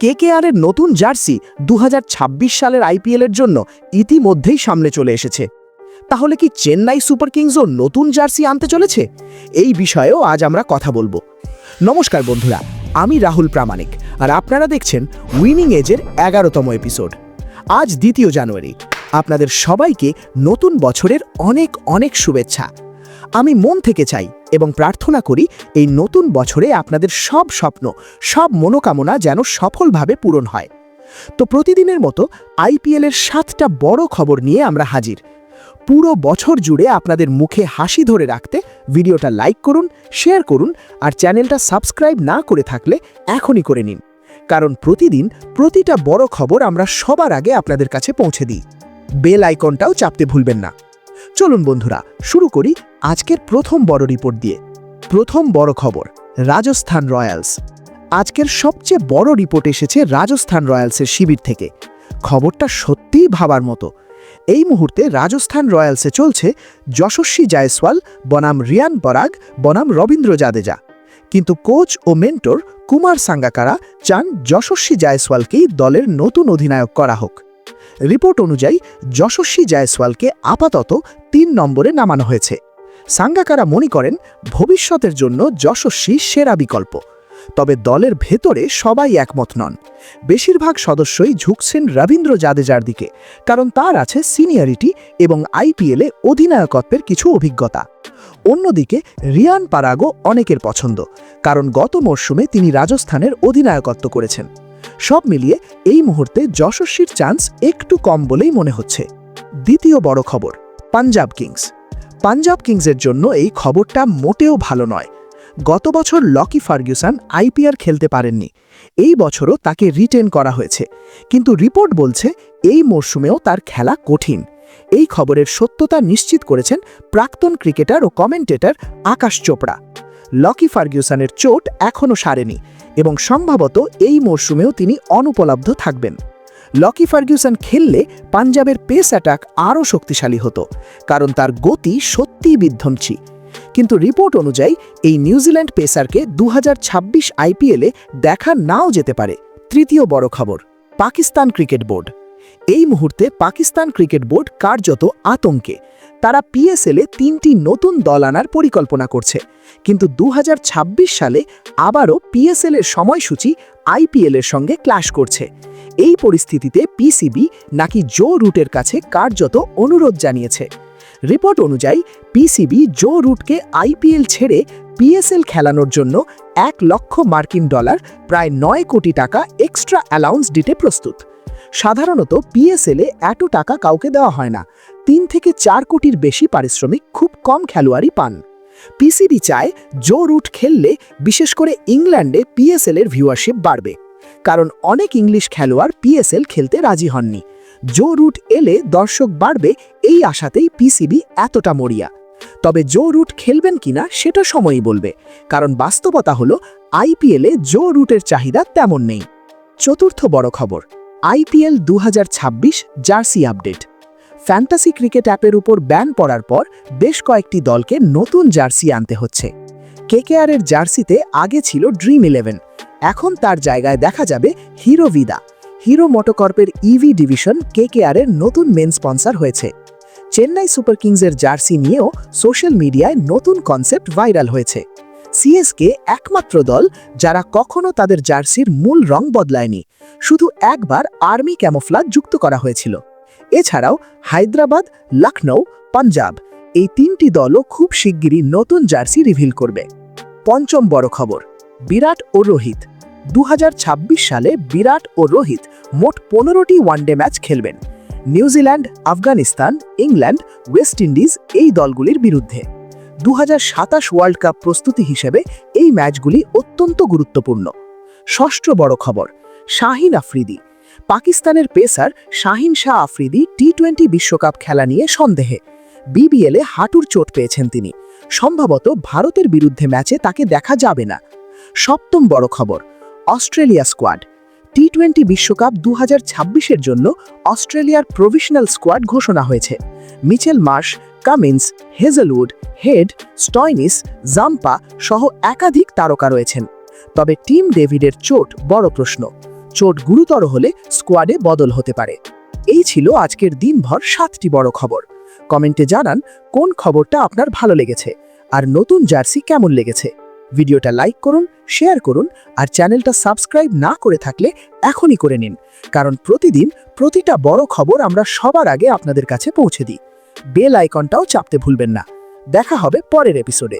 কেকেআরের নতুন জার্সি 2026 সালের আইপিএলের জন্য ইতিমধ্যেই সামনে চলে এসেছে। তাহলে কি চেন্নাই সুপার কিংসও নতুন জার্সি আনতে চলেছে? এই বিষয়েও আজ আমরা কথা বলবো। নমস্কার বন্ধুরা, আমি রাহুল প্রামাণিক, আর আপনারা দেখছেন উইনিং এজের 11তম এপিসোড। আজ 2 জানুয়ারি। আপনাদের সবাইকে নতুন বছরের অনেক অনেক শুভেচ্ছা। আমি মন থেকে চাই এবং প্রার্থনা করি এই নতুন বছরে আপনাদের সব স্বপ্ন, সব মনোকামনা যেন সফলভাবে পূরণ হয়। তো প্রতিদিনের মতো আইপিএলের 7টা বড় খবর নিয়ে আমরা হাজির। পুরো বছর জুড়ে আপনাদের মুখে হাসি ধরে রাখতে ভিডিওটা লাইক করুন, শেয়ার করুন, আর চ্যানেলটা সাবস্ক্রাইব না করে থাকলে এখনই করে নিন, কারণ প্রতিদিন প্রতিটা বড় খবর আমরা সবার আগে আপনাদের কাছে পৌঁছে দিই। বেল আইকনটাও চাপতে ভুলবেন না। চলুন বন্ধুরা, শুরু করি আজকের প্রথম বড় রিপোর্ট দিয়ে। প্রথম বড় খবর, রাজস্থান রয়্যালস। আজকের সবচেয়ে বড় রিপোর্ট এসেছে রাজস্থান রয়্যালসের শিবির থেকে। খবরটা সত্যিই ভাবার মতো। এই মুহূর্তে রাজস্থান রয়্যালসে চলছে যশস্বী জয়সওয়াল বনাম রিয়ান পরাগ বনাম রবীন্দ্র জাদেজা, কিন্তু কোচ ও মেন্টর কুমার সাঙ্গাকারা চান যশস্বী জয়সওয়ালকেই দলের নতুন অধিনায়ক করা হোক। রিপোর্ট অনুযায়ী যশস্বী জয়সওয়ালকে আপাতত 3 নম্বরে নামানো হয়েছে। সাঙ্গাকারা মনে করেন ভবিষ্যতের জন্য যশস্বী সেরা বিকল্প, তবে দলের ভেতরে সবাই একমত নন। বেশিরভাগ সদস্যই ঝুঁকছেন রবীন্দ্র জাদেজার দিকে, কারণ তার আছে সিনিয়রিটি এবং আইপিএলে অধিনায়কত্বের কিছু অভিজ্ঞতা। অন্যদিকে রিয়ান পারাগও অনেকের পছন্দ, কারণ গত মরশুমে তিনি রাজস্থানের অধিনায়কত্ব করেছেন। সব মিলিয়ে এই মুহূর্তে যশস্বীর চান্স একটু কম বলেই মনে হচ্ছে। দ্বিতীয় বড় খবর, পাঞ্জাব কিংস। পাঞ্জাব কিংসের জন্য এই খবরটা মোটেও ভালো নয়। গত বছর লকি ফার্গুসন আইপিএল খেলতে পারেননি, এই বছরও তাকে রিটেন করা হয়েছে, কিন্তু রিপোর্ট বলছে এই মরশুমেও তার খেলা কঠিন। এই খবরের সত্যতা নিশ্চিত করেছেন প্রাক্তন ক্রিকেটার ও কমেন্টেটর আকাশ চোপড়া। লকি ফার্গুসনের চোট এখনও সারেনি এবং সম্ভবত এই মরশুমেও তিনি অনুপলব্ধ থাকবেন। লকি ফার্গুসন খেললে পাঞ্জাবের পেস অ্যাটাক আরও শক্তিশালী হতো, কারণ তার গতি সত্যিই বিধ্বংসী। কিন্তু রিপোর্ট অনুযায়ী এই নিউজিল্যান্ড পেসারকে 2026 আইপিএলে দেখা নাও যেতে পারে। তৃতীয় বড় খবর, পাকিস্তান ক্রিকেট বোর্ড। এই মুহূর্তে পাকিস্তান ক্রিকেট বোর্ড কার্যত আতঙ্কে। তারা পিএসএলে 3টি নতুন দল আনার পরিকল্পনা করছে, কিন্তু 2026 সালে আবারও পিএসএলের সময়সূচি আইপিএলের সঙ্গে ক্ল্যাশ করছে। এই পরিস্থিতিতে পিসিবি নাকি জো রুটের কাছে কার্যত অনুরোধ জানিয়েছে। রিপোর্ট অনুযায়ী পিসিবি জো রুটকে আইপিএল ছেড়ে পিএসএল খেলানোর জন্য $1 লক্ষ প্রায় 9 কোটি টাকা এক্সট্রা অ্যালাউন্স দিতে প্রস্তুত। সাধারণত পিএসএলে এত টাকা কাউকে দেওয়া হয় না। 3 থেকে 4 কোটির বেশি পারিশ্রমিক খুব কম খেলোয়াড়ই পান। পিসিবি চায় জো রুট খেললে বিশেষ করে ইংল্যান্ডে পিএসএলের ভিউয়ারশিপ বাড়বে, কারণ অনেক ইংলিশ খেলোয়াড় পিএসএল খেলতে রাজি হননি। জো রুট এলে দর্শক বাড়বে, এই আশাতেই পিসিবি এতটা মরিয়া। তবে জো রুট খেলবেন কিনা সেটা সময়ই বলবে, কারণ বাস্তবতা হলো আইপিএলে জো রুটের চাহিদা তেমন নেই। চতুর্থ বড় খবর, IPL 2026 jersey update. Fantasy cricket অ্যাপের উপর ব্যান পড়ার পর বেশ কয়েকটি দলকে নতুন জার্সি আনতে হচ্ছে। কেকেআরের জার্সিতে আগে ছিল ড্রিম 11, এখন তার জায়গায় দেখা যাবে হিরো ভিদা। হিরো মোটোকর্পের ইভি ডিভিশন কেকেআরের নতুন মেন স্পন্সর হয়েছে। চেন্নাই সুপার কিংসের জার্সি নিয়েও সোশ্যাল মিডিয়ায় নতুন কনসেপ্ট ভাইরাল হয়েছে। সিএসকে একমাত্র দল যারা কখনো তাদের জার্সির মূল রং বদলায়নি, শুধু একবার আর্মি ক্যামোফ্লাজ যুক্ত করা হয়েছিল। এছাড়াও হায়দ্রাবাদ, লখনৌ, পাঞ্জাব এই 3টি দলও খুব শিগগিরই নতুন জার্সি রিভিল করবে। পঞ্চম বড় খবর, বিরাট ও রোহিত। 2026 সালে বিরাট ও রোহিত মোট 15টি ওয়ানডে ম্যাচ খেলবেন। New Zealand, Afghanistan, England, West Indies এই দলগুলির বিরুদ্ধে। 2027 ওয়ার্ল্ড কাপ প্রস্তুতি হিসেবে এই ম্যাচগুলি অত্যন্ত গুরুত্বপূর্ণ। ষষ্ঠ বড় খবর, শাহিন আফ্রিদি। পাকিস্তানের পেসার শাহিন শাহ আফ্রিদি টি-20 বিশ্বকাপ খেলা নিয়ে সন্দেহে। বিবিএলে হাঁটুর চোট পেয়েছেন তিনি। সম্ভবত ভারতের বিরুদ্ধে ম্যাচে তাকে দেখা যাবে না। সপ্তম বড় খবর, অস্ট্রেলিয়া স্কোয়াড। টি-20 বিশ্বকাপ 2026-এর জন্য অস্ট্রেলিয়ার প্রভিশনাল স্কোয়াড ঘোষণা হয়েছে। Mitchell Marsh, Cummins, Hazlewood, head, Stoinis, Zampa সহ একাধিক তারকা রয়েছেন। তবে টিম ডেভিডের চোট বড় প্রশ্ন। চোট গুরুতর হলে স্কোয়াডে বদল হতে পারে। এই ছিল আজকের দিনভর 7টি বড় খবর। কমেন্টে জানান কোন খবরটা আপনার ভালো লেগেছে আর নতুন জার্সি কেমন লেগেছে। ভিডিওটা লাইক করুন, শেয়ার করুন আর চ্যানেলটা সাবস্ক্রাইব না করে থাকলে এখনই করে নিন, কারণ প্রতিদিন প্রতিটা বড় খবর আমরা সবার আগে আপনাদের কাছে পৌঁছে দিই। বেল আইকনটাও চাপতে ভুলবেন না। দেখা হবে পরের এপিসোডে।